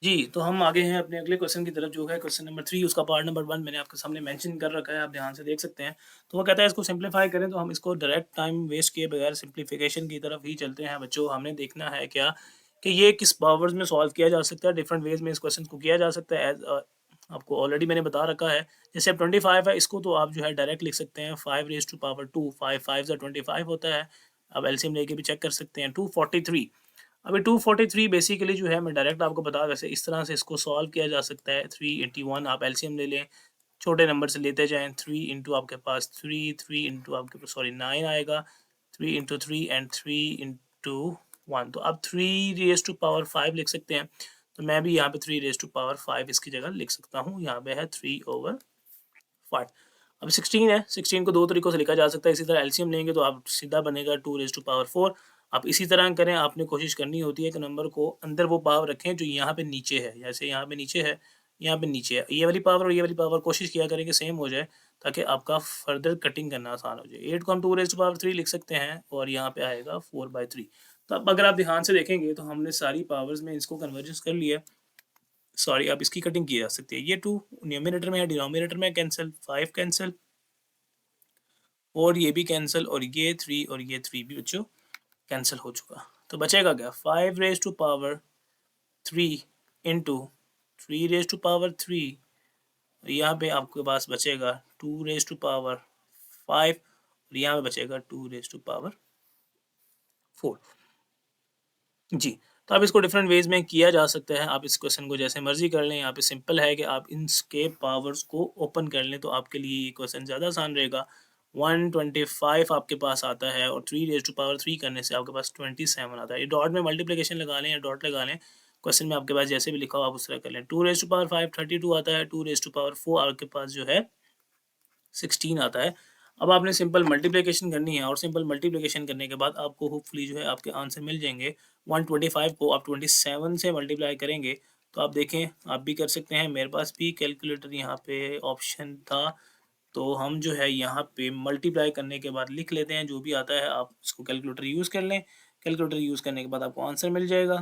जी, तो हम आगे हैं अपने अगले क्वेश्चन की तरफ जो है क्वेश्चन नंबर 3 उसका पार्ट नंबर 1 मैंने आपके सामने मेंशन कर रखा है, आप ध्यान से देख सकते हैं। तो वो कहता है इसको सिंप्लीफाई करें तो हम इसको डायरेक्ट टाइम वेस्ट किए बगैर सिंप्लीफिकेशन की तरफ ही चलते हैं बच्चों। हमने देखना है क्या कि ये किस पावर्स में सॉल्व किया जा सकता है, डिफरेंट वेज़ में इस क्वेश्चन को किया जा सकता है आपको ऑलरेडी मैंने बता रखा है। जैसे अब 25 है इसको तो आप जो है डायरेक्ट लिख सकते हैं 5 रेज़ टू पावर 2 5 5 ज़ा 25 होता है। अब एलसीएम लेके भी चेक कर सकते हैं 243 अभी 243 बेसिकली जो है मैं डायरेक्ट आपको बता वैसे इस तरह से इसको सॉल्व किया जा सकता है 381 आप एलसीएम ले लें छोटे नंबर से लेते जाएं 3 इंटू आपके पास 3 इंटू आपके पास सॉरी 9 आएगा 3 इंटू 3 एंड 3 इंटू 1 तो आप 3 रेज टू पावर 5 लिख सकते हैं। तो मैं भी यहाँ पे 3 रेज टू पावर 5 इसकी जगह लिख सकता हूँ। यहाँ पे है 3/5। अब 16 है 16 को दो तरीकों से लिखा जा सकता है इसी तरह एलसीएम लेंगे तो आप सीधा बनेगा 2 रेज टू पावर 4। आप इसी तरह करें आपने कोशिश करनी होती है कि नंबर को अंदर वो पावर रखें जो यहाँ पे नीचे है जैसे यहाँ पे नीचे है यहाँ पे नीचे है ये वाली पावर और ये वाली पावर कोशिश किया करें कि सेम हो जाए ताकि आपका फर्दर कटिंग करना आसान हो जाए 8 को हम 2 रेज टू पावर 3 लिख सकते हैं और यहाँ पे आएगा 4/3। तो अब अगर आप ध्यान से देखेंगे तो हमने सारी पावर्स में इसको कन्वर्जेंस कर लिया। सॉरी अब इसकी कटिंग की जा सकती है ये 2 न्यूमरेटर में है डिनोमिनेटर में कैंसिल 5 कैंसिल और ये भी कैंसिल और ये 3 और ये 3 भी बच्चों कैंसिल हो चुका। तो बचेगा क्या 5 raise to power 3 into 3 raise to power 3 यहाँ पे आपके पास बचेगा 2 रेज टू पावर 5 और यहाँ पे बचेगा 2 रेज टू पावर 4। जी, तो आप इसको डिफरेंट वेज़ में किया जा सकता है। आप इस क्वेश्चन को जैसे मर्ज़ी कर लें, यहाँ पे सिंपल है कि आप इनके पावर्स को ओपन कर लें, तो आपके लिए ये क्वेश्चन ज़्यादा आसान रहेगा। 125 आपके पास आता है और 3 रेज़ टू पावर 3 करने से आपके पास 27 आता है। ये डॉट में मल्टीप्लिकेशन लगा लें या डॉट लगा लें, क्वेश्चन में आपके पास जैसे भी लिखा हो आप उस तरह कर लें। 2 रेज़ टू पावर 5 32 आता है, 2 रेज़ टू पावर 4 आपके पास जो है 16 आता है। अब आपने सिंपल मल्टीप्लिकेशन करनी है और सिंपल मल्टीप्लिकेशन करने के बाद आपको होपफुली जो है आपके आंसर मिल जाएँगे। 125 को आप 27 से मल्टीप्लाई करेंगे तो आप देखें आप भी कर सकते हैं। मेरे पास भी कैलकुलेटर यहाँ पे ऑप्शन था, तो हम जो है यहाँ पे मल्टीप्लाई करने के बाद लिख लेते हैं जो भी आता है आप उसको कैलकुलेटर यूज़ कर लें। कैलकुलेटर यूज़ करने के बाद आपको आंसर मिल जाएगा।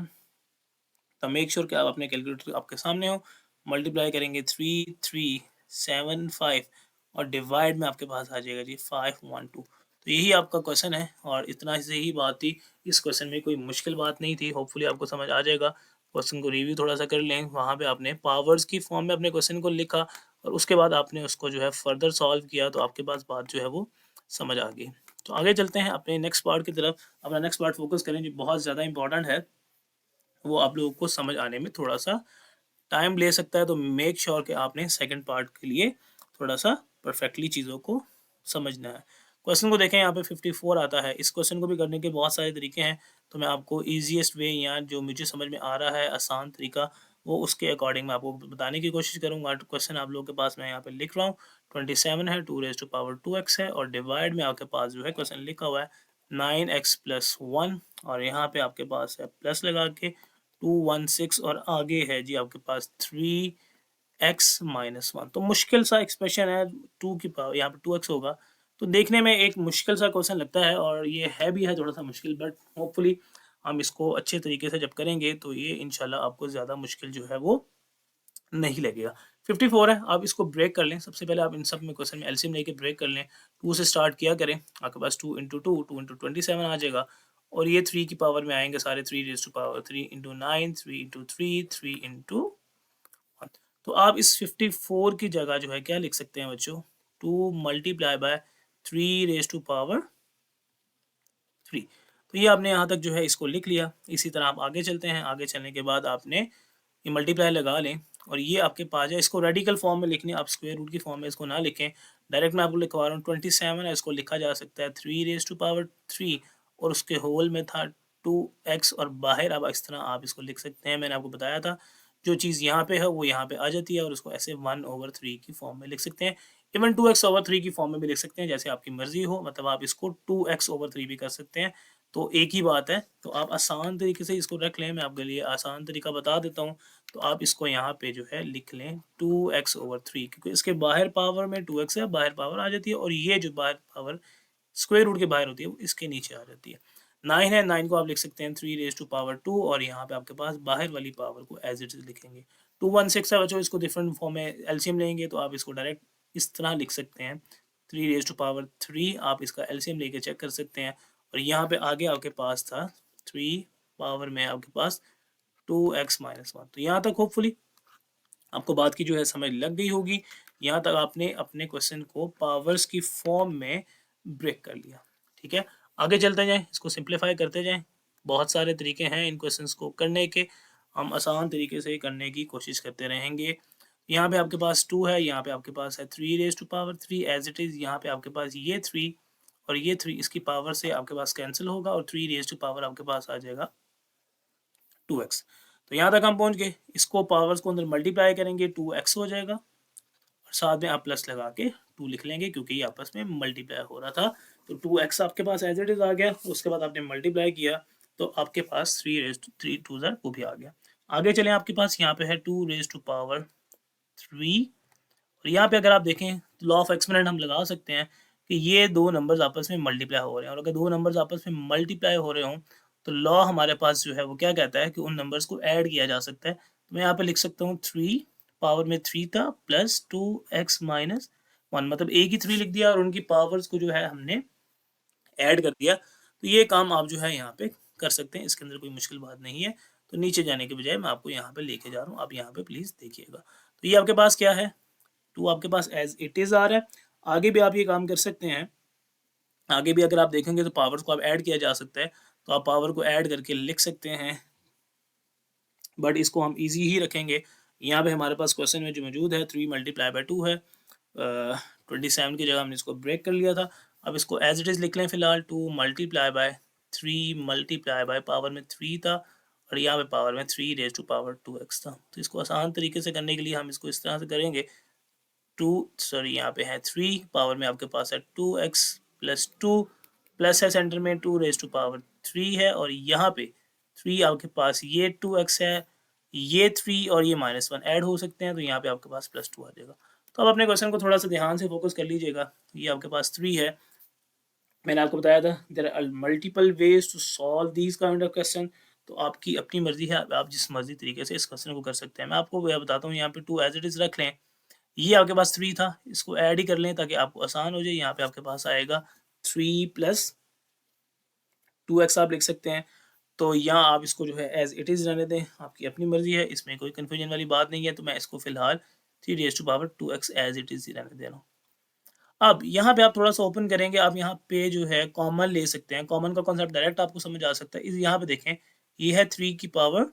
तो मेक श्योर कि आप अपने कैलकुलेटर आपके सामने हो। मल्टीप्लाई करेंगे 3375 और डिवाइड में आपके पास आ जाएगा जी 512। तो यही आपका क्वेश्चन है और इतना से ही बात थी। इस क्वेश्चन में कोई मुश्किल बात नहीं थी। होपफुली आपको समझ आ जाएगा। क्वेश्चन को रिव्यू थोड़ा सा कर लें। वहाँ पे आपने पावर्स की फॉर्म में अपने क्वेश्चन को लिखा और उसके बाद आपने उसको जो है फर्दर सॉल्व किया तो आपके पास बात जो है वो समझ आ गई। तो आगे चलते हैं अपने नेक्स्ट पार्ट की तरफ। अपना नेक्स्ट पार्ट फोकस करें जो बहुत ज़्यादा इंपॉर्टेंट है। वो आप लोगों को समझ आने में थोड़ा-सा टाइम ले सकता है, तो मेक श्योर कि आपने सेकंड पार्ट के लिए थोड़ा-सा परफेक्टली चीज़ों को समझना है। क्वेश्चन को देखें यहाँ पे 54 आता है। इस क्वेश्चन को भी करने के बहुत सारे तरीके हैं, तो मैं आपको ईज़ीएस्ट वे या जो मुझे समझ में आ रहा है आसान तरीका, वो उसके अकॉर्डिंग मैं आपको बताने की कोशिश करूँगा। क्वेश्चन आप लोगों के पास मैं यहाँ पे लिख रहा हूँ। 27 है, 2 रेज़ टू पावर 2x है और डिवाइड में आपके पास जो है क्वेश्चन लिखा हुआ है 9x प्लस 1 और यहाँ पे आपके पास है प्लस लगा के 216 और आगे है जी आपके पास 3x माइनस 1। तो मुश्किल सा एक्सप्रेशन है 2 की पावर यहाँ पे 2x होगा। तो देखने में एक मुश्किल सा क्वेश्चन लगता है और ये है भी है थोड़ा सा मुश्किल, बट होपफुली हम इसको अच्छे तरीके से जब करेंगे तो ये इंशाल्लाह आपको ज़्यादा मुश्किल जो है वो नहीं लगेगा। 54 है, आप इसको ब्रेक कर लें। सबसे पहले आप इन सब में क्वेश्चन में एलसीएम लेके ब्रेक कर लें। 2 से स्टार्ट किया करें, आपके पास 2 इंटू 2 2 इंटू 27 आ जाएगा और ये 3 की पावर में आएँगे सारे 3 raise to power 3 into 9 3 into 3 3 into 1। तो आप इस 54 की जगह जो है क्या लिख सकते हैं बच्चों 2 multiply by 3 raise to power 3। तो ये आपने यहाँ तक जो है इसको लिख लिया। इसी तरह आप आगे चलते हैं। आगे चलने के बाद आपने ये मल्टीप्लाई लगा लें और ये आपके पास है। इसको रेडिकल फॉर्म में लिखने आप स्क्वायर रूट की फॉर्म में इसको ना लिखें। डायरेक्ट मैं आपको लिखवा रहा हूँ 27 है इसको लिखा जा सकता है 3 रेज़ टू पावर 3 और उसके होल में था 2x और बाहर अब इस तरह आप इसको लिख सकते हैं। मैंने आपको बताया था जो चीज़ यहाँ पे है वो यहाँ पे आ जाती है और उसको ऐसे 1/3 की फॉर्म में लिख सकते हैं। इवन 2x/3 की फॉर्म में भी लिख सकते हैं जैसे आपकी मर्ज़ी हो। मतलब आप इसको 2x/3 भी कर सकते हैं। तो एक ही बात है। तो आप आसान तरीके से इसको रख लें। मैं आपके लिए आसान तरीका बता देता हूँ। तो आप इसको यहाँ पे जो है लिख लें 2x/3 क्योंकि इसके बाहर पावर में 2x है, बाहर पावर आ जाती है और ये जो बाहर पावर स्क्वायर रूट के बाहर होती है वो इसके नीचे आ जाती है। 9 है, 9 को आप लिख सकते हैं 3 रेज़ टू पावर 2 और यहाँ पे आपके पास बाहर वाली पावर को एज़ इट इज़ लिखेंगे। 216 है बच्चों, इसको डिफरेंट फॉर्म में एलसीएम लेंगे तो आप इसको डायरेक्ट इस तरह लिख सकते हैं 3 रेज़ टू पावर 3, आप इसका एलसीएम लेके चेक कर सकते हैं। और यहाँ पे आगे आपके पास था 3 पावर में आपके पास 2x माइनस 1। तो यहाँ तक होपफुली आपको बात की जो है समझ लग गई होगी। यहाँ तक आपने अपने क्वेश्चन को पावर्स की फॉर्म में ब्रेक कर लिया। ठीक है, आगे चलते जाएं, इसको सिंप्लीफाई करते जाएं। बहुत सारे तरीके हैं इन क्वेश्चंस को करने के, हम आसान तरीके से करने की कोशिश करते रहेंगे। यहाँ पे आपके पास 2 है, यहाँ पे आपके पास है 3 raise to power 3 as it is. यहाँ पे आपके पास ये 3 और ये 3 इसकी पावर से आपके पास कैंसिल होगा और 3 रेज़ टू पावर आपके पास आ जाएगा 2x। तो यहाँ तक हम पहुँच गए। इसको पावर्स को अंदर मल्टीप्लाई करेंगे 2x हो जाएगा और साथ में आप प्लस लगा के 2 लिख लेंगे क्योंकि ये आपस में मल्टीप्लाई हो रहा था। तो 2x आपके पास एज इट इज़ आ गया। उसके बाद आपने मल्टीप्लाई किया तो आपके पास 3 रेज़ टू 3 2 ज़ा वो भी आ गया। आगे चलें, आपके पास यहाँ पे है 2 रेज़ टू पावर 3 और यहाँ पे अगर आप देखें तो लॉ ऑफ एक्सपोनेंट हम लगा सकते हैं कि ये दो नंबर्स आपस में मल्टीप्लाई हो रहे हैं और अगर दो नंबर्स आपस में मल्टीप्लाई हो रहे हों तो लॉ हमारे पास जो है वो क्या कहता है कि उन नंबर्स को ऐड किया जा सकता है। तो मैं यहाँ पे लिख सकता हूँ 3 पावर में 3 था प्लस 2x माइनस 1, मतलब एक ही 3 लिख दिया और उनकी पावर्स को जो है हमने ऐड कर दिया। तो ये काम आप जो है यहाँ पे कर सकते हैं, इसके अंदर कोई मुश्किल बात नहीं है। तो नीचे जाने के बजाय मैं आपको यहाँ पे लेके जा रहा हूँ, आप यहाँ पे प्लीज़ देखिएगा। तो ये आपके पास क्या है, 2 आपके पास एज इट इज़ आ रहा है। आगे भी आप ये काम कर सकते हैं, आगे भी अगर आप देखेंगे तो पावर्स को आप ऐड किया जा सकता है, तो आप पावर को ऐड करके लिख सकते हैं, बट इसको हम ईजी ही रखेंगे। यहाँ पे हमारे पास क्वेश्चन में जो मौजूद है 3 मल्टीप्लाई बाई 2 है, 27 की जगह हमने इसको ब्रेक कर लिया था। अब इसको एज इट इज़ लिख लें फिलहाल, 2 multiply by 3 multiply by power में 3 था और यहाँ पे पावर में 3 रेज टू पावर 2x था। तो इसको आसान तरीके से करने के लिए हम इसको इस तरह से करेंगे, 2 सॉरी यहाँ पे है 3 पावर में आपके पास है 2x प्लस 2 प्लस है सेंटर में 2 रेज टू पावर 3 है और यहाँ पे 3 आपके पास ये 2x है, ये 3 और ये -1 ऐड हो सकते हैं तो यहाँ पे आपके पास +2 आ जाएगा। तो अब अपने क्वेश्चन को थोड़ा सा ध्यान से फोकस कर लीजिएगा। ये आपके पास 3 है, मैंने आपको बताया था there are multiple ways to solve these kind of question. तो आपकी अपनी मर्जी है, आप जिस मर्जी तरीके से इस क्वेश्चन को कर सकते हैं। मैं आपको बताता हूँ, यहाँ पे 2 एज इट इज़ रख लें, ये आपके पास 3 था, इसको ऐड ही कर लें ताकि आपको आसान हो जाए। यहाँ पे आपके पास आएगा 3 प्लस 2x आप लिख सकते हैं। तो यहाँ आप इसको जो है एज इट इज़ रहने दें, आपकी अपनी मर्जी है, इसमें कोई कन्फ्यूजन वाली बात नहीं है। तो मैं इसको फिलहाल 3 raise to power 2x as it is ही रहने दे रहा हूँ। अब यहाँ पे आप थोड़ा सा ओपन करेंगे, आप यहाँ पे जो है कॉमन ले सकते हैं। कॉमन का कॉन्सेप्ट डायरेक्ट आपको समझ आ सकता है। इस यहाँ पे देखें, ये है 3 की पावर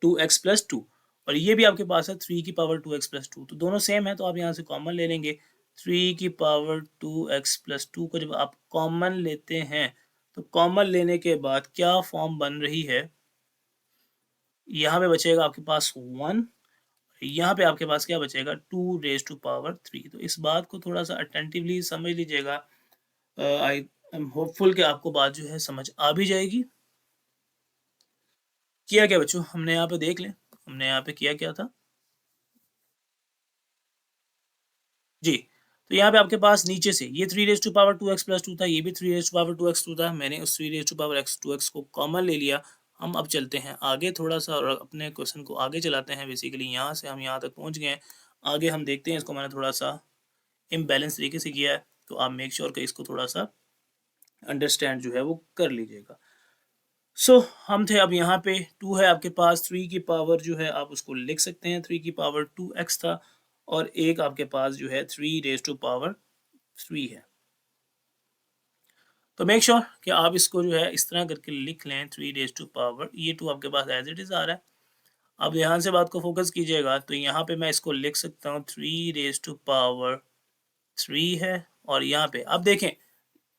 2x प्लस 2 और ये भी आपके पास है 3 की पावर 2x प्लस 2, तो दोनों सेम है। तो आप यहाँ से कॉमन ले लेंगे। 3 की पावर 2x प्लस 2 को जब आप कॉमन लेते हैं तो कॉमन लेने के बाद क्या फॉर्म बन रही है, यहाँ पे बचेगा आपके पास 1, यहाँ पे आपके पास क्या बचेगा 2 रेज टू पावर 3। तो इस बात को थोड़ा सा अटेंटिवली समझ लीजिएगा। आई एम होपफुल कि आपको बात जो है समझ आ भी जाएगी। किया क्या बच्चों, हमने यहाँ पे देख लें, हमने यहाँ पे किया क्या था जी। तो यहाँ पे आपके पास नीचे से ये 3 raise to power 2x plus 2 था, ये भी 3 रेज़ टू पावर 2x 2 था। मैंने उस 3 raise to power x 2x को कॉमन ले लिया। हम अब चलते हैं आगे थोड़ा-सा और अपने क्वेश्चन को आगे चलाते हैं। बेसिकली यहाँ से हम यहाँ तक पहुँच गए हैं। आगे हम देखते हैं, इसको मैंने थोड़ा-सा इम्बैलेंस तरीके से किया है, तो आप मेक श्योर कि इसको थोड़ा-सा अंडरस्टैंड जो है वो कर लीजिएगा। हम थे अब यहाँ पे 2 है आपके पास, 3 की पावर जो है आप उसको लिख सकते हैं, 3 की पावर 2x था और एक आपके पास जो है 3 रेज़ टू पावर 3 है। तो मेक श्योर कि आप इसको जो है इस तरह करके लिख लें, 3 रेज़ टू पावर, ये 2 आपके पास एज़ इट इज़ आ रहा है। अब ध्यान से बात को फोकस कीजिएगा, तो यहाँ पे मैं इसको लिख सकता हूँ 3 रेज़ टू पावर 3 है और यहाँ पे अब देखें,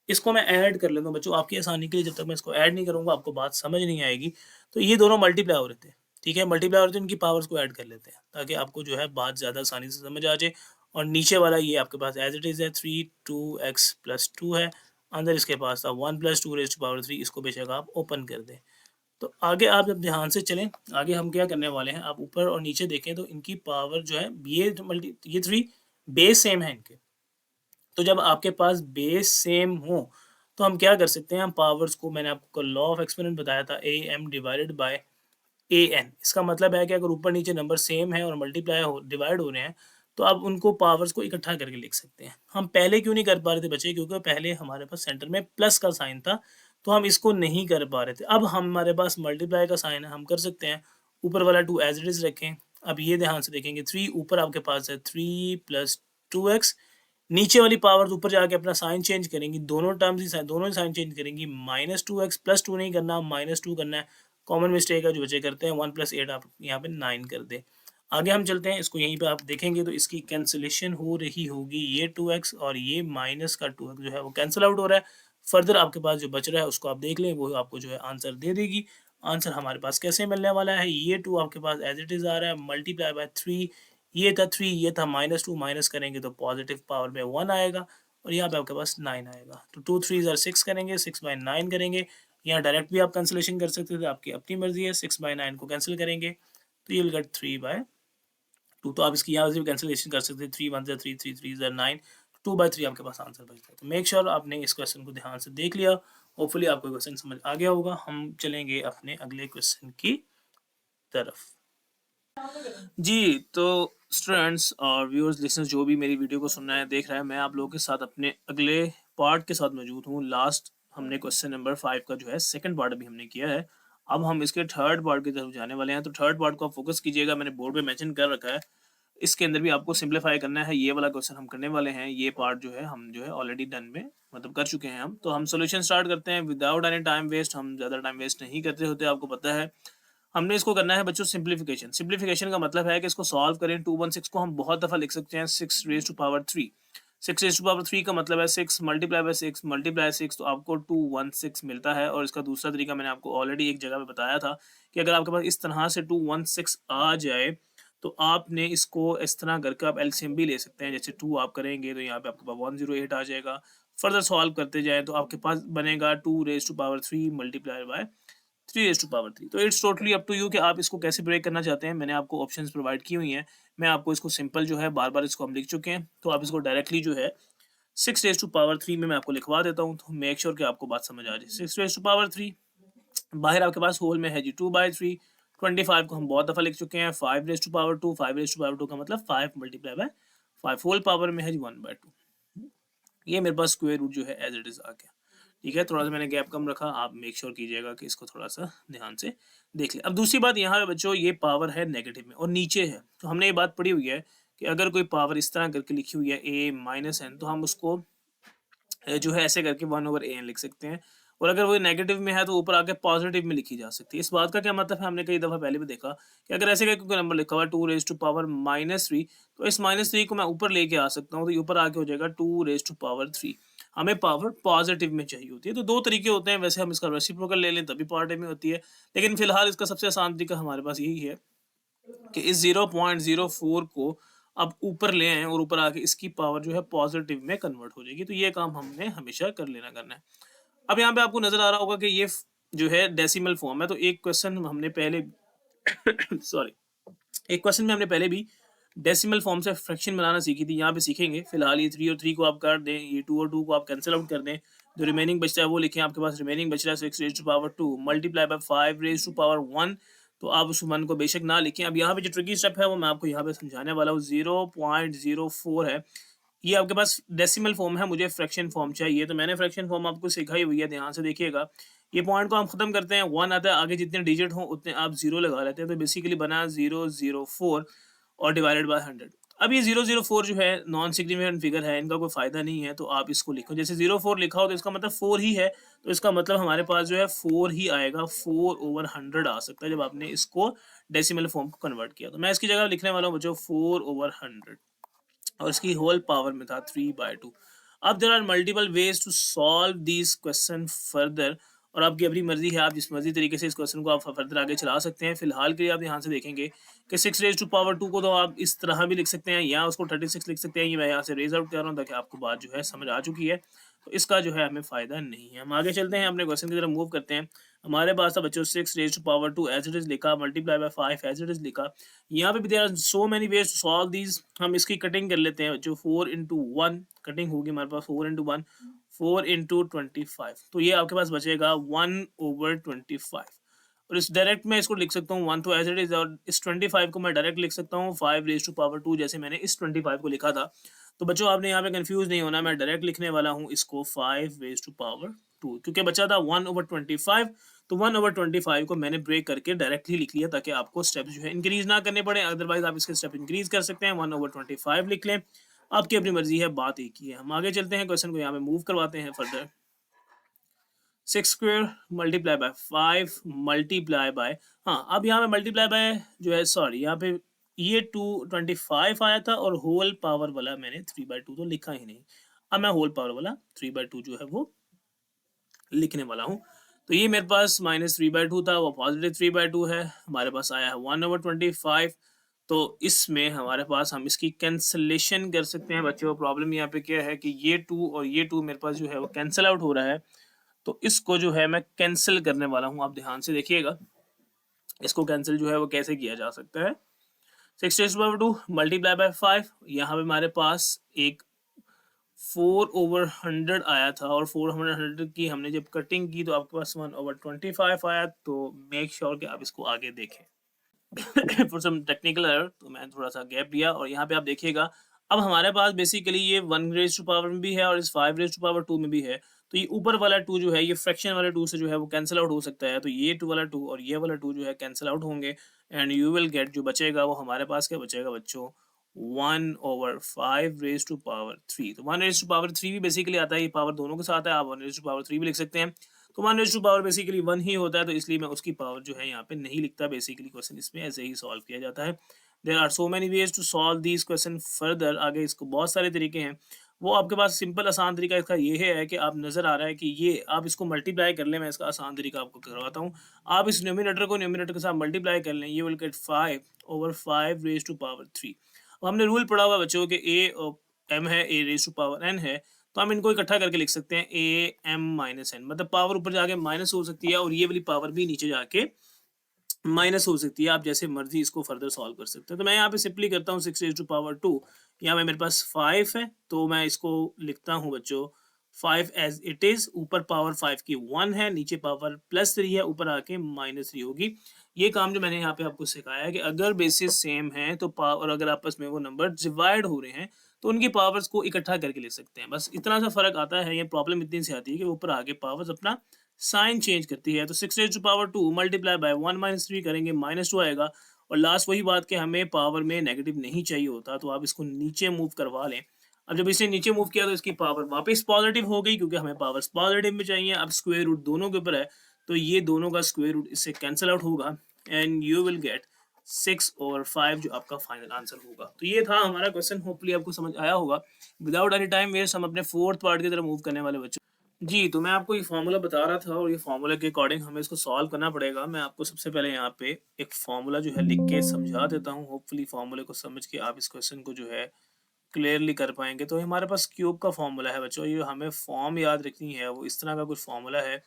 इसको मैं ऐड कर लेता हूँ बच्चों आपकी आसानी के लिए। जब तक मैं इसको ऐड नहीं करूँगा आपको बात समझ नहीं आएगी। तो ये दोनों मल्टीप्लाई हो रहे थे, ठीक है, मल्टीप्लाई हो रहे थे, इनकी पावर्स को ऐड कर लेते हैं ताकि आपको जो है बात ज़्यादा आसानी से समझ आ जाए। और नीचे वाला ये आपके पास एज इट इज़ है 3 2x प्लस 2 है, अंदर इसके पास था 1 प्लस 2 रेज़ टू पावर 3, इसको बेशक आप ओपन कर दें। तो आगे आप जब ध्यान से चलें, आगे हम क्या करने वाले हैं, आप ऊपर और नीचे देखें तो इनकी पावर जो है ये 3 बेस सेम है इनके। तो जब आपके पास बेस सेम हो तो हम क्या कर सकते हैं, हम पावर्स को, मैंने आपको लॉ ऑफ एक्सपोनेंट बताया था, a m divided by a n. इसका मतलब है कि अगर ऊपर नीचे नंबर सेम है और मल्टीप्लाई हो डिवाइड हो रहे हैं तो आप उनको पावर्स को इकट्ठा करके लिख सकते हैं। हम पहले क्यों नहीं कर पा रहे थे बच्चे, क्योंकि पहले हमारे पास सेंटर में प्लस का साइन था तो हम इसको नहीं कर पा रहे थे। अब हमारे पास मल्टीप्लाई का साइन है, हम कर सकते हैं। ऊपर वाला 2 एज इट इज रखें। अब ये ध्यान से देखेंगे, 3 ऊपर आपके पास है 3 प्लस 2x, नीचे वाली पावर ऊपर जाके अपना साइन चेंज करेंगी, दोनों टर्म्स ही दोनों ही साइन चेंज करेंगी। -2x प्लस 2 नहीं करना, -2 करना है। कॉमन मिस्टेक है जो बच्चे करते हैं, 1 + 8 आप यहाँ पे 9 कर दें। आगे हम चलते हैं, इसको यहीं पे आप देखेंगे तो इसकी कैंसिलेशन हो रही होगी, ये 2x और ये माइनस का 2x जो है वो कैंसिल आउट हो रहा है। फर्दर आपके पास जो बच रहा है उसको आप देख लें, वो आपको जो है आंसर दे देगी। आंसर हमारे पास कैसे मिलने वाला है, ये 2 आपके पास एज इट इज आ रहा है, मल्टीप्लाई बाय 3, ये था 3, ये था -2, माइनस करेंगे तो पॉजिटिव पावर में 1 आएगा और यहाँ पे आपके पास 9 आएगा। तो 2 3 ज़ार 6 करेंगे, 6/9 करेंगे। यहाँ डायरेक्ट भी आप कैंसिलेशन कर सकते थे, आपकी अपनी मर्जी है। 6/9 को कैंसिल करेंगे तो ये विल गेट 3/2। तो आप इसकी यहाँ से भी कैंसिलेशन कर सकते हैं, 3 1 3 3 3 9, 2/3 आपके पास आंसर बचता है। तो मेक श्योर आपने इस क्वेश्चन को ध्यान से देख लिया। होपफुली आपको क्वेश्चन समझ आ गया होगा। हम चलेंगे अपने अगले क्वेश्चन की तरफ। जी, तो स्टूडेंट्स और व्यूअर्स लिसनर्स जो भी मेरी वीडियो को सुन रहे हैं, देख रहे हैं, मैं आप लोगों के साथ अपने अगले पार्ट के साथ मौजूद हूँ। लास्ट हमने क्वेश्चन नंबर 5 का जो है सेकंड पार्ट अभी हमने किया है। अब हम इसके थर्ड पार्ट की तरफ जाने वाले हैं। तो थर्ड पार्ट को आप फोकस कीजिएगा, मैंने बोर्ड पे मेंशन कर रखा है। इसके अंदर भी आपको सिंप्लीफाई करना है। ये वाला क्वेश्चन हम करने वाले हैं। ये पार्ट जो है हम जो है ऑलरेडी डन में मतलब कर चुके हैं हम। तो हम सॉल्यूशन स्टार्ट करते हैं विदाउट एनी टाइम वेस्ट। हम ज़्यादा टाइम वेस्ट नहीं करते होते, आपको पता है। हमने इसको करना है बच्चों सिंप्लीफिकेशन। सिंप्लीफिकेशन का मतलब है कि इसको सॉल्व करें। 216 को हम बहुत दफ़ा लिख सकते हैं 6 raise to power 3। 6 raise to power 3 का मतलब है 6 मल्टीप्लाई बाय 6 मल्टीप्लाई 6, तो आपको 216 मिलता है। और इसका दूसरा तरीका मैंने आपको ऑलरेडी एक जगह पे बताया था कि अगर आपके पास इस तरह से 216 आ जाए तो आपने इसको इस तरह करके आप एलसीएम भी ले सकते हैं। जैसे 2 आप करेंगे तो यहाँ पे आपके पास 108 आ जाएगा। फर्दर सॉल्व करते जाएँ तो आपके पास बनेगा 2 raise to power 3 multiply by 3 raise to power 3। तो it's totally up to you कि आप इसको कैसे ब्रेक करना चाहते हैं। मैंने आपको ऑप्शंस प्रोवाइड की हुई हैं। मैं आपको इसको सिंपल जो है बार-बार इसको हम लिख चुके हैं। तो आप इसको डायरेक्टली जो है 6 रेज़ टू पावर 3 में मैं आपको लिखवा देता हूँ। तो मेक श्योर कि आपको बात समझ आ जाए। 6 रेज़ टू पावर 3 बाहर आपके पास होल में है जी 2/3। 25 को हम बहुत दफ़ा लिख चुके हैं। 5 raise to power 2, 5 raise to power 2 का मतलब 5 मल्टीप्लाई बाय 5 होल पावर में है जी 1/2। ये मेरे पास स्क्वायर रूट जो है एज इट इज़ आ गया। ठीक है, थोड़ा सा मैंने गैप कम रखा। आप मेक श्योर कीजिएगा कि इसको थोड़ा सा ध्यान से देख लें। अब दूसरी बात यहाँ पे बच्चों, ये पावर है नेगेटिव में और नीचे है। तो हमने ये बात पढ़ी हुई है कि अगर कोई पावर इस तरह करके लिखी हुई है a माइनस n, तो हम उसको जो है ऐसे करके 1/an लिख सकते हैं। और अगर वो नेगेटिव में है तो ऊपर आके पॉजिटिव में लिखी जा सकती है। इस बात का क्या मतलब है, हमने कई दफ़ा पहले भी देखा कि अगर ऐसे करके कोई नंबर लिखा हुआ है 2 रेज़ टू पावर -3, तो इस -3 को मैं ऊपर लेके आ सकता हूँ। तो ये ऊपर आके हो जाएगा 2 रेज़ टू पावर 3। हमें पावर पॉजिटिव में चाहिए होती है। तो 2 तरीके होते हैं। वैसे हम इसका रेसिप्रोकल ले लें तभी पॉजिटिव में होती है। लेकिन फ़िलहाल इसका सबसे आसान तरीका हमारे पास यही है कि इस 0.04 को आप ऊपर ले आएँ और ऊपर आके इसकी पावर जो है पॉजिटिव में कन्वर्ट हो जाएगी। तो ये काम हमने हमेशा कर लेना करना है। अब यहाँ पे आपको नज़र आ रहा होगा कि ये जो है डेसिमल फॉर्म है। तो एक क्वेश्चन हमने पहले सॉरी, एक क्वेश्चन में हमने पहले भी डेसिमल फॉर्म से फ्रैक्शन बनाना सीखी थी। यहाँ पे सीखेंगे। फिलहाल ये 3 और 3 को आप काट दें, ये 2 और 2 को आप कैंसिल आउट कर दें। जो रिमेनिंग बचता है वो लिखें। आपके पास रिमेनिंग बच रहा है 6 raise to power 2 multiply by 5 raise to power 1। तो आप उस 1 को बेशक ना लिखें। अब यहाँ पे जो ट्रिकी स्टेप है वो मैं आपको यहाँ पे समझाने वाला हूँ। 0.04 है। ये आपके पास डेसिमल फॉर्म है, मुझे फ्रैक्शन फॉर्म चाहिए। तो मैंने फ्रैक्शन फॉर्म आपको सिखाई हुई है, ध्यान से देखिएगा। ये पॉइंट को हम खत्म करते हैं, 1 आता है, आगे जितने डिजिट हों उतने आप 0 लगा लेते हैं। तो बेसिकली बना 004 और डिवाइडेड बाय 100। अब ये 004 जो है नॉन सिग्निफिकेंट फिगर है, इनका कोई फ़ायदा नहीं है। तो आप इसको लिखो, जैसे 04 लिखा हो तो इसका मतलब 4 ही है। तो इसका मतलब हमारे पास जो है 4 ही आएगा। 4/100 आ सकता है जब आपने इसको डेसिमल फॉर्म को कन्वर्ट किया। तो मैं इसकी जगह लिखने वाला हूँ बच्चों 4/100 और इसकी होल पावर में था 3/2। अब there are multiple ways to solve this question further. और आपकी अपनी मर्जी है, आप जिस मर्जी तरीके से इस क्वेश्चन को आप फर्दर आगे चला सकते हैं। फिलहाल के लिए आप यहाँ से देखेंगे कि 6 रेज़ टू पावर 2 को तो आप इस तरह भी लिख सकते हैं या उसको 36 लिख सकते हैं। ये मैं यहाँ से रेज आउट कर रहा हूँ ताकि आपको बात जो है समझ आ चुकी है। तो इसका जो है हमें फ़ायदा नहीं है। हम आगे चलते हैं, अपने क्वेश्चन की तरफ मूव करते हैं। हमारे पास था बच्चों 6 raise to power 2 as it is लिखा, multiply by 5 as it is लिखा। यहाँ पे भी there are so many ways to solve these. हम इसकी कटिंग कर लेते हैं जो 4 into 1 कटिंग होगी हमारे पास 4 into 1। 4 इंटू 25, तो ये आपके पास बचेगा 1/25। और इस डायरेक्ट मैं इसको लिख सकता हूँ 1 तो एज इट इज, और इस 25 को मैं डायरेक्ट लिख सकता हूँ 5 रेज टू पावर 2, जैसे मैंने इस 25 को लिखा था। तो बच्चों आपने यहाँ पे कंफ्यूज नहीं होना, मैं डायरेक्ट लिखने वाला हूँ इसको 5 रेज टू पावर 2, क्योंकि बचा था 1/25। तो 1/25 को मैंने ब्रेक करके डायरेक्टली लिख लिया, ताकि आपको स्टेप जो है इंक्रीज ना करने पड़े। अदरवाइज आप इसके स्टेप इंक्रीज कर सकते हैं, 1/25 लिख लें, आपकी अपनी मर्जी है, बात एक ही है। हम आगे चलते हैं, क्वेश्चन को यहाँ पे मूव करवाते हैं further. 6 square multiply by 5 multiply by, हाँ अब यहाँ पे मल्टीप्लाई बाय जो है, सॉरी यहाँ पे ये 225 आया था, और होल पावर वाला मैंने 3/2 तो लिखा ही नहीं। अब मैं होल पावर वाला 3/2 जो है वो लिखने वाला हूँ। तो ये मेरे पास -3/2 था, वो +3/2 है, हमारे पास आया है 1/25। तो इसमें हमारे पास हम इसकी कैंसलेशन कर सकते हैं बच्चों। प्रॉब्लम यहाँ पे क्या है कि ये 2 और ये 2 मेरे पास जो है वो कैंसिल आउट हो रहा है, तो इसको जो है मैं कैंसिल करने वाला हूँ। आप ध्यान से देखिएगा, इसको कैंसिल जो है वो कैसे किया जा सकता है। 6 मल्टीप्लाई बाय 5, यहाँ पे हमारे पास एक 4/100 आया था, और 4/100 की हमने जब कटिंग की तो आपके पास 1/25 आया। तो मेक श्योर कि आप इसको आगे देखें। फॉर सम टेक्निकल एरर, तो मैं थोड़ा सा गैप दिया, और यहाँ पे आप देखिएगा अब हमारे पास बेसिकली ये 1 रेज टू पावर में भी है, और इस 5 रेज टू पावर 2 में भी है। तो ये ऊपर वाला 2 जो है, ये फ्रैक्शन वाले 2 से जो है वो कैंसिल आउट हो सकता है। तो ये 2 वाला 2 और ये वाला 2 जो है कैंसिल आउट होंगे, एंड यू विल गेट, जो बचेगा वो हमारे पास क्या बचेगा बच्चों, 1/5 रेज टू पावर 3। तो 1 रेज टू पावर 3 भी बेसिकली आता है, ये पावर दोनों के साथ है, आप 1 रेज टू पावर 3 भी लिख सकते हैं। तो 1 रेज टू पावर बेसिकली 1 ही होता है, तो इसलिए मैं उसकी पावर जो है यहाँ पे नहीं लिखता। बेसिकली क्वेश्चन इसमें ऐसे ही सॉल्व किया जाता है। There are so many ways to solve this question further, आगे इसको बहुत सारे तरीके हैं। वो आपके पास सिंपल आसान तरीका इसका ये है कि आप नज़र आ रहा है कि ये आप इसको मल्टीप्लाई कर लें। मैं इसका आसान तरीका आपको करवाता हूँ। आप इस न्यूमिनेटर को न्यूमिनेटर के साथ मल्टीप्लाई कर लें, ये will get 5/5 raise to power 3। अब हमने रूल पढ़ा हुआ बच्चों के ए एम है, ए रेज टू पावर एन है, तो हम इनको इकट्ठा करके लिख सकते हैं ए एम माइनस एन। मतलब पावर ऊपर जाके माइनस हो सकती है, और ये वाली पावर भी नीचे जाके माइनस हो सकती है। आप जैसे मर्जी इसको फर्दर सॉल्व कर सकते हैं। तो मैं यहाँ पे सिंपली करता हूँ 6 रेज टू पावर 2। यहाँ पे मेरे पास 5 है, तो मैं इसको लिखता हूँ बच्चों 5 एज इट इज। ऊपर पावर 5 की 1 है, नीचे पावर +3 है, ऊपर आके -3 होगी। ये काम जो मैंने यहाँ पे आपको सिखाया है कि अगर बेसिस सेम है तो पावर, अगर आपस में वो नंबर डिवाइड हो रहे हैं तो उनकी पावर्स को इकट्ठा करके लिख सकते हैं। बस इतना सा फर्क आता है। ये प्रॉब्लम इतनी सी आती है कि ऊपर आगे पावर्स अपना साइन चेंज करती है। तो 6 raise to power 2 multiply by 1 - 3 करेंगे, -2 आएगा। और लास्ट वही बात कि हमें पावर में नेगेटिव नहीं चाहिए होता, तो आप इसको नीचे मूव करवा लें। अब जब इसे नीचे मूव किया तो इसकी पावर वापस पॉजिटिव हो गई, क्योंकि हमें पावर्स पॉजिटिव में चाहिए। अब स्क्वायर रूट दोनों के ऊपर है, तो ये दोनों का स्क्वायर रूट इससे कैंसिल आउट होगा, एंड यू विल गेट 6/5 जो आपका फाइनल आंसर होगा। तो ये था हमारा क्वेश्चन, होपफुली आपको समझ आया होगा। विदाउट एनी टाइम वेस्ट हम अपने फोर्थ पार्ट की तरफ मूव करने वाले बच्चों। जी, तो मैं आपको ये फ़ॉर्मूला बता रहा था, और ये फ़ॉर्मूला के अकॉर्डिंग हमें इसको सॉल्व करना पड़ेगा। मैं आपको सबसे पहले यहाँ पे एक फ़ॉर्मूला जो है लिख के समझा देता हूँ। होपफुली फ़ॉर्मूले को समझ के आप इस क्वेश्चन को जो है क्लियरली कर पाएँगे। तो हमारे पास क्यूब का फ़ॉर्मूला है बच्चों, ये हमें फ़ॉर्म याद रखनी है। वो इस तरह का कुछ फ़ॉर्मूला है,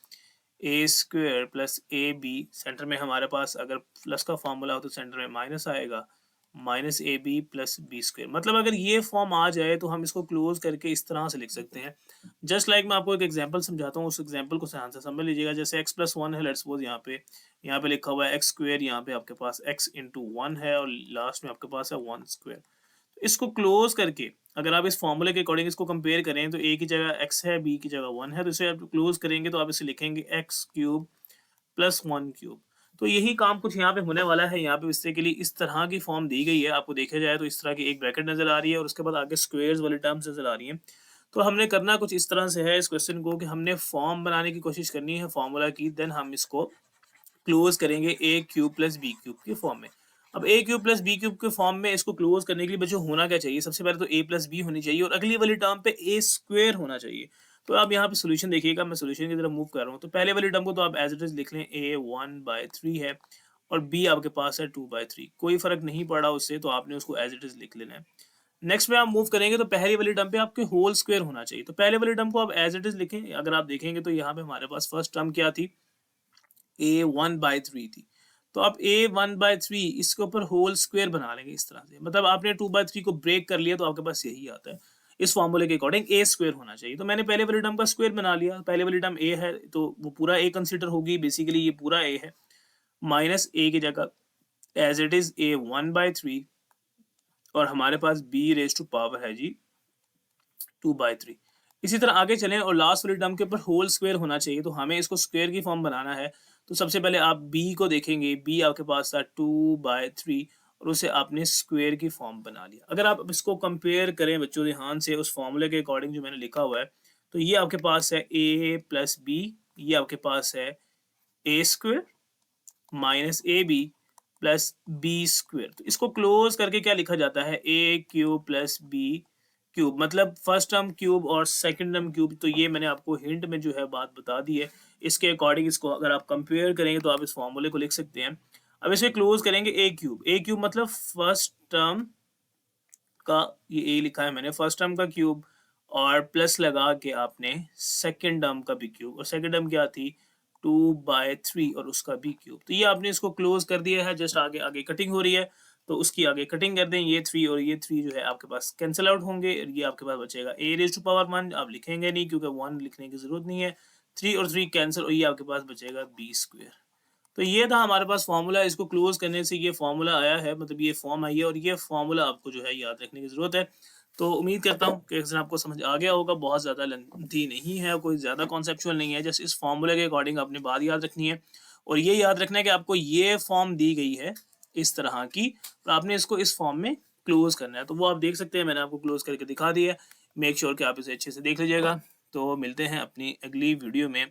A square plus A B, centre में हमारे पास अगर प्लस का फ़ॉर्मूला हो तो सेंटर में माइनस आएगा, -ab प्लस बी स्क्वायर। मतलब अगर ये फॉर्म आ जाए तो हम इसको क्लोज करके इस तरह से लिख सकते हैं। जस्ट लाइक मैं आपको एक एग्जांपल समझाता हूँ, उस एग्जांपल को ध्यान से समझ लीजिएगा। जैसे x+1 है, लेट्स सपोज यहाँ पे लिखा हुआ है x स्क्वायर, यहाँ पे आपके पास x इंटू 1 है, और लास्ट में आपके पास है 1 स्क्वायर। इसको क्लोज करके अगर आप इस फॉर्मूले के अकॉर्डिंग इसको कंपेयर करें, तो a की जगह x है, b की जगह 1 है, तो इसे आप क्लोज करेंगे तो आप इसे लिखेंगे x क्यूब प्लस 1 क्यूब। तो यही काम कुछ यहाँ पे होने वाला है। यहाँ पे इससे के लिए इस तरह की फॉर्म दी गई है, आपको देखा जाए तो इस तरह की एक ब्रैकेट नजर आ रही है, और उसके बाद आगे स्क्वायर्स वाली टर्म्स नजर आ रही हैं। तो हमने करना कुछ इस तरह से है इस क्वेश्चन को, कि हमने फॉर्म बनाने की कोशिश करनी है फॉर्मूला की, देन हम इसको क्लोज करेंगे ए क्यूब प्लस बी क्यूब के फॉर्म में। अब ए क्यूब प्लस बी क्यूब के फॉर्म में इसको क्लोज करने के लिए बच्चों होना क्या चाहिए, सबसे पहले तो ए प्लस बी होनी चाहिए, और अगली वाली टर्म पे ए स्क्वायर होना चाहिए। तो आप यहाँ पे सोल्यूशन देखिएगा, मैं सोल्यूशन की तरफ मूव कर रहा हूँ। तो पहले वाली टर्म को तो आप एज इट इज लिख लें, ए 1/3 है, और बी आपके पास है 2/3। कोई फर्क नहीं पड़ा उससे, तो आपने उसको एज इट इज लिख लेना है। नेक्स्ट में आप मूव करेंगे तो पहली वाली टर्म पे आपके होल स्क्वायर होना चाहिए। तो पहले वाली टर्म को आप एज इट इज लिखें। अगर आप देखेंगे तो यहाँ पे हमारे पास फर्स्ट टर्म क्या थी, ए 1/3 थी। तो आप ए 1/3 इसके ऊपर होल स्क्वायर बना लेंगे इस तरह से। मतलब आपने 2/3 को ब्रेक कर लिया, तो आपके पास यही आता है। इस फॉर्मूले के अकॉर्डिंग ए स्क्वायर होना चाहिए। तो मैंने पहले वाली टर्म का स्क्वायर बना लिया, पहले वाली टर्म ए है तो वो पूरा ए कंसीडर होगी, बेसिकली ये पूरा ए है, माइनस ए की जगह एज इट इज ए 1/3 और हमारे पास बी रेज टू पावर है जी 2/3। इसी तरह आगे चलें और लास्ट वाली टर्म के ऊपर होल स्क्वायर होना चाहिए, तो हमें इसको स्क्वायर की फॉर्म बनाना है। तो सबसे पहले आप b को देखेंगे, b आपके पास था 2/3 और उसे आपने स्क्वायर की फॉर्म बना लिया। अगर आप इसको कंपेयर करें बच्चों ध्यान से उस फॉर्मूले के अकॉर्डिंग जो मैंने लिखा हुआ है, तो ये आपके पास है a प्लस बी, ये आपके पास है A square minus A B plus B square. तो इसको क्लोज करके क्या लिखा जाता है, A cube plus B cube, मतलब फर्स्ट टर्म क्यूब और सेकंड टर्म क्यूब। तो ये मैंने आपको हिंट में जो है बात बता दी है। इसके अकॉर्डिंग इसको अगर आप कंपेयर करेंगे तो आप इस फॉर्मूले को लिख सकते हैं। अब इसे क्लोज करेंगे ए क्यूब मतलब फर्स्ट टर्म का, ये ए लिखा है मैंने, फर्स्ट टर्म का क्यूब और प्लस लगा के आपने सेकंड टर्म का भी क्यूब, और सेकंड टर्म क्या थी 2/3 और उसका भी क्यूब। तो ये आपने इसको क्लोज कर दिया है। जस्ट आगे आगे कटिंग हो रही है तो उसकी आगे कटिंग कर दें, ये 3 और ये 3 जो है आपके पास कैंसिल आउट होंगे और ये आपके पास बचेगा a रेज़ टू पावर 1, आप लिखेंगे नहीं क्योंकि 1 लिखने की जरूरत नहीं है। 3 और 3 कैंसिल और ये आपके पास बचेगा b स्क्वायर। तो ये था हमारे पास फॉर्मूला। इसको क्लोज करने से ये फॉर्मूला आया है, मतलब ये फॉर्म आई है और ये फॉर्मूला आपको जो है याद रखने की जरूरत है। तो उम्मीद करता हूँ कि आपको समझ आ गया होगा। बहुत ज़्यादा लेंथी नहीं है, कोई ज़्यादा कॉन्सेप्चुअल नहीं है, जस्ट इस फॉर्मूले के अकॉर्डिंग आपने बात याद रखनी है और ये याद रखना है कि आपको ये फॉर्म दी गई है इस तरह की, तो आपने इसको इस फॉर्म में क्लोज करना है। तो वो आप देख सकते हैं, मैंने आपको क्लोज करके दिखा दिया है। मेक श्योर कि आप इसे अच्छे से देख लीजिएगा। तो मिलते हैं अपनी अगली वीडियो में।